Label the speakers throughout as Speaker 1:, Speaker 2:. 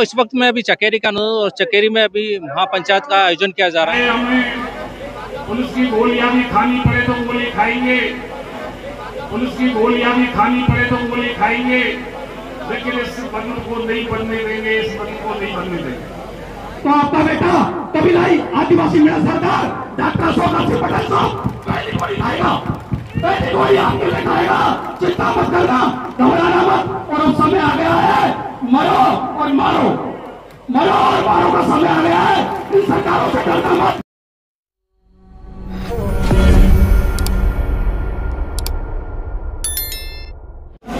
Speaker 1: इस वक्त मैं अभी चकेरी का हूँ और चकेरी में अभी महापंचायत का आयोजन किया जा रहा है।
Speaker 2: हमें पुलिस की गोलियां भी खानी पड़े तो गोली खाएंगे, पुलिस की गोलियां भी खानी पड़े तो गोली खाएंगे, लेकिन इस बंद को नहीं बनने देंगे, इस बंद को नहीं बनने देंगे।
Speaker 3: तो आपका बेटा कभी नहीं आदिवासी मेरा सरदार डॉक्टर अशोक सिंह पटेल साहब पहली गोली खाएगा, पहली गोली आपके लिए खाएगा। चिंता मत करना, घबराना मत। और अब समय आ गया है, मरो और मारो, मरो और मारो का समय आ गया है। इन सरकारों से डरना मत।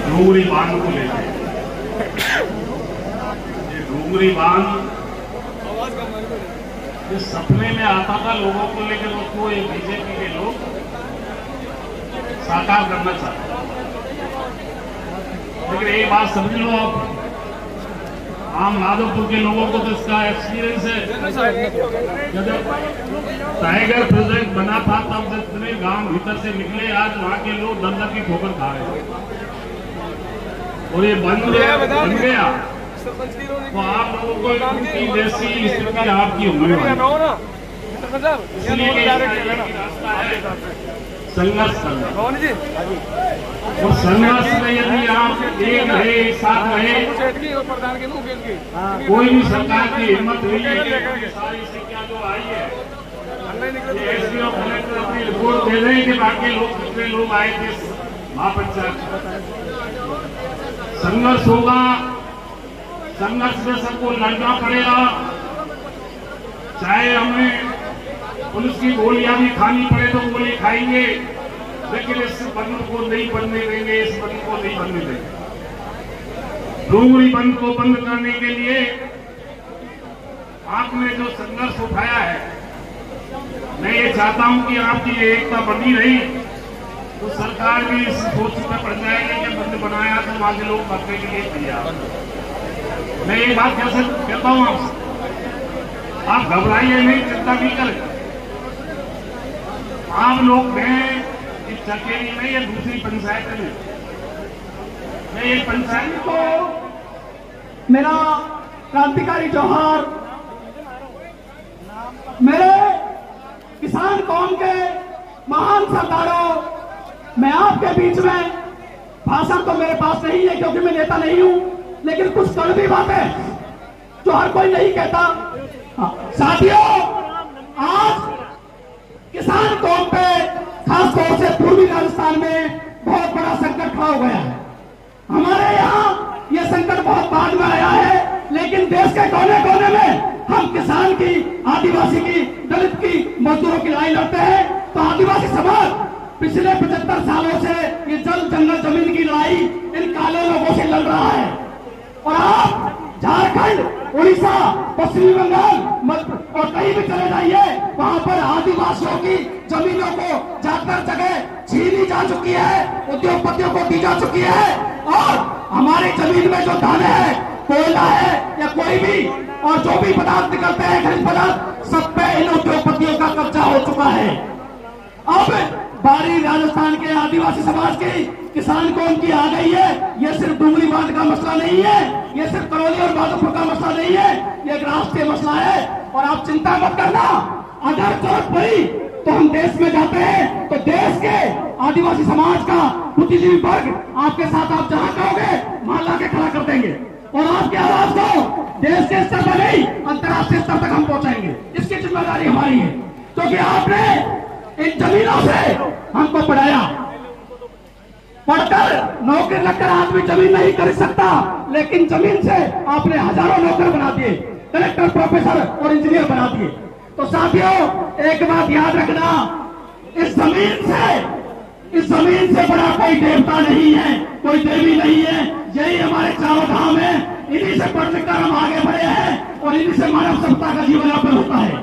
Speaker 2: डोंगरी बांध को लेकर, ये डोंगरी बांध ये सपने में आता था लोगों को, लेकिन उसको ये बीजेपी के लोग साकार करना चाहते। लेकिन एक बात समझ लो, आप आम माधवपुर के लोगों को तो इसका एक्सपीरियंस है। जब टाइगर प्रोजेक्ट बना था तब जितने गांव भीतर से निकले, आज वहां के लोग दंदर की ठोकर खा रहे हैं। और ये बन गया तो आप लोगों को इनकी जैसी स्थिति आपकी होने वाली। संघर्ष करना, और संघर्ष में यदि आप एक रहे, एक साथ रहे, कोई भी सरकार की हिम्मत नहीं है। सारी शिक्षा जो आई है, एसपी और कलेक्टर अपनी रिपोर्ट दे रहे हैं कि बाकी लोग कितने लोग आए थे महापंचायत। संघर्ष होगा, संघर्ष में सबको लड़ना पड़ेगा, चाहे हमें पुलिस की गोलियां भी खानी पड़े तो गोली खाएंगे, लेकिन इस बंद को नहीं बनने देंगे, इस बंद को नहीं बनने देंगे। डोंगरी बंद को बंद करने के लिए आपने जो संघर्ष उठाया है, मैं ये चाहता हूं कि आपकी एकता बनी रही तो सरकार भी इस सोच में पड़ जाएगी कि बंद बनाया तो वहां के लोग मरने के लिए तैयार। मैं एक बात कैसे कहता हूं आपसे, आप घबराइए नहीं, चिंता नहीं करें। आम लोग हैं इस चकेरी में या दूसरी पंचायत में, मैं एक पंचायत
Speaker 3: को मेरा क्रांतिकारी जोहार, मेरे किसान कौम के महान सरदारों, मैं आपके बीच में, भाषण तो मेरे पास नहीं है क्योंकि मैं नेता नहीं हूं, लेकिन कुछ कड़वी बातें जो हर कोई नहीं कहता। साथियों, आज किसान कौम पे खासतौर से पूर्वी राजस्थान में बहुत बड़ा संकट खड़ा हो गया है। हमारे यहाँ यह संकट बहुत बाद में आया है, लेकिन देश के कोने कोने में हम किसान की, आदिवासी की, दलित की, मजदूरों की लड़ाई लड़ते हैं। तो आदिवासी समाज पिछले 75 सालों से ये जल जंगल जमीन की लड़ाई इन काले लोगों से लड़ रहा है। और आप झारखंड, उड़ीसा, पश्चिमी बंगाल और कहीं भी चले जाइए, वहां पर आदिवासियों की जमीनों को ज्यादातर जगह छीनी जा चुकी है, उद्योगपतियों को दी जा चुकी है। और हमारी जमीन में जो दाने हैं, कोयला है या कोई भी और जो भी पदार्थ निकलते हैं, खनिज पदार्थ, सब पे इन उद्योगपतियों का कब्जा हो चुका है। अब बारी राजस्थान के आदिवासी समाज की, किसान कौम की आ गई है। ये सिर्फ डोंगरी बांध का मसला नहीं है, ये सिर्फ करौली और माधोपुर का मसला नहीं है, ये एक राष्ट्रीय मसला है। और आप चिंता मत करना, अगर जरूरत पड़ी तो हम देश में जाते हैं तो देश के आदिवासी समाज का बुद्धिजीवी वर्ग आपके साथ, आप जहां कहोगे वहां लाके खड़ा कर देंगे और आपकी आवाज को देश के स्तर पर नहीं, अंतर्राष्ट्रीय स्तर तक हम पहुंचाएंगे। इसकी जिम्मेदारी हमारी है, क्योंकि आपने इन जमीनों से हमको पढ़ाया। पढ़कर नौकरी लगकर आदमी जमीन नहीं खरीद सकता, लेकिन जमीन से आपने हजारों नौकर बना दिए, कलेक्टर, प्रोफेसर और इंजीनियर बना दिए। तो साथियों, एक बात याद रखना, इस जमीन से बड़ा कोई देवता नहीं है, कोई देवी नहीं है। यही हमारे चारों धाम है, इन्हीं से पढ़ लिखकर हम आगे बढ़े हैं और इन्हीं से मानव सभ्यता का जीवन यापन होता है।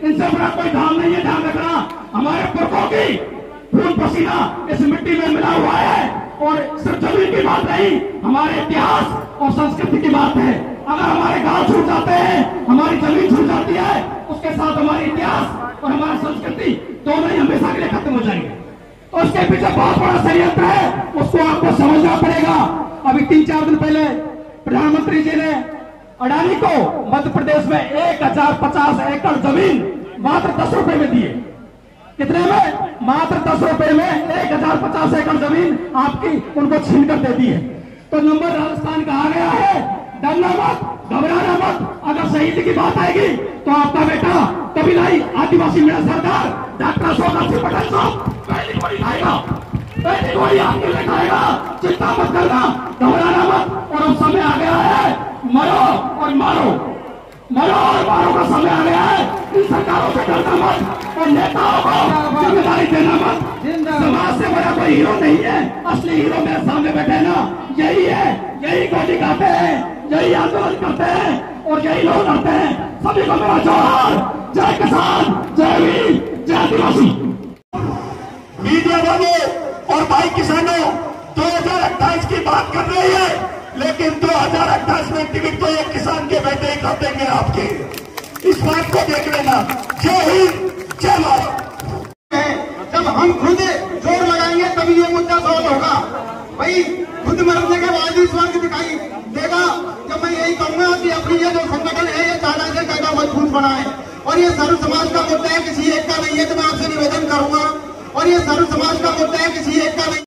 Speaker 3: इनसे बड़ा कोई धाम नहीं है। ध्यान रखना, हमारे पुरखों की खून पसीना इस मिट्टी में मिला हुआ है। और सिर्फ जमीन की बात नहीं, हमारे इतिहास और संस्कृति की बात है। अगर हमारे गांव छूट जाते हैं, हमारी जमीन छूट जाती है, उसके साथ हमारी इतिहास और हमारी संस्कृति दोनों ही हमेशा के लिए खत्म हो जाएंगे। तो उसके पीछे बहुत बड़ा षड्यंत्र है, उसको आपको समझना पड़ेगा। अभी 3-4 दिन पहले प्रधानमंत्री जी ने अडानी को मध्य प्रदेश में 1050 एकड़ जमीन मात्र 10 रुपए में दिए। कितने में? मात्र 10 रुपए में 1050 एकड़ जमीन आपकी उनको छीन कर दे दी है। तो नंबर राजस्थान का आ गया है। डरना मत, घबराना मत। अगर शहीद की बात आएगी तो आपका बेटा कभी आदिवासी मेरा सरदार डॉक्टर अशोक पटेल साहब पहली गोली खाएगा, पहली गोली आपके लिए खाएगा। चिंता मत करना, घबराना मत। और अब समय आ गया है, मरो और मारो, मरो और मारो का समय आ गया है। इन सरकारों से डरना मत और नेताओं को जिम्मेदारी देना मत। समाज से बड़ा कोई हीरो नहीं है। असली हीरो मेरे सामने बैठे ना, यही है। यही गोली खाते हैं, यही आंदोलन करते हैं और यही लोग लड़ते हैं। सभी को मेरा जोहार। जय किसान, जय वीर, जय आदिवासी।
Speaker 4: मीडिया वालों और भाई किसानों, 2028 की बात कर रही है, लेकिन 2028 में टिकट तो एक किसान के बेटे ही कर देंगे आपके। इस बात को देख लेना। जय हिंद, जय भारत।
Speaker 5: जब हम खुद जोर लगाएंगे तभी ये मुद्दा सॉल्व होगा। भाई खुद मरने के बाद ही स्वर्ग दिखाई देगा। जब मैं यही कहूंगा कि अपनी ये जो संगठन है ये ज्यादा से ज्यादा मजबूत बनाए। और ये सर्व समाज का मुद्दा है, किसी एक का नहीं है। तो मैं आपसे निवेदन करूंगा, और ये सर्व समाज का मुद्दा है, किसी एक का नहीं।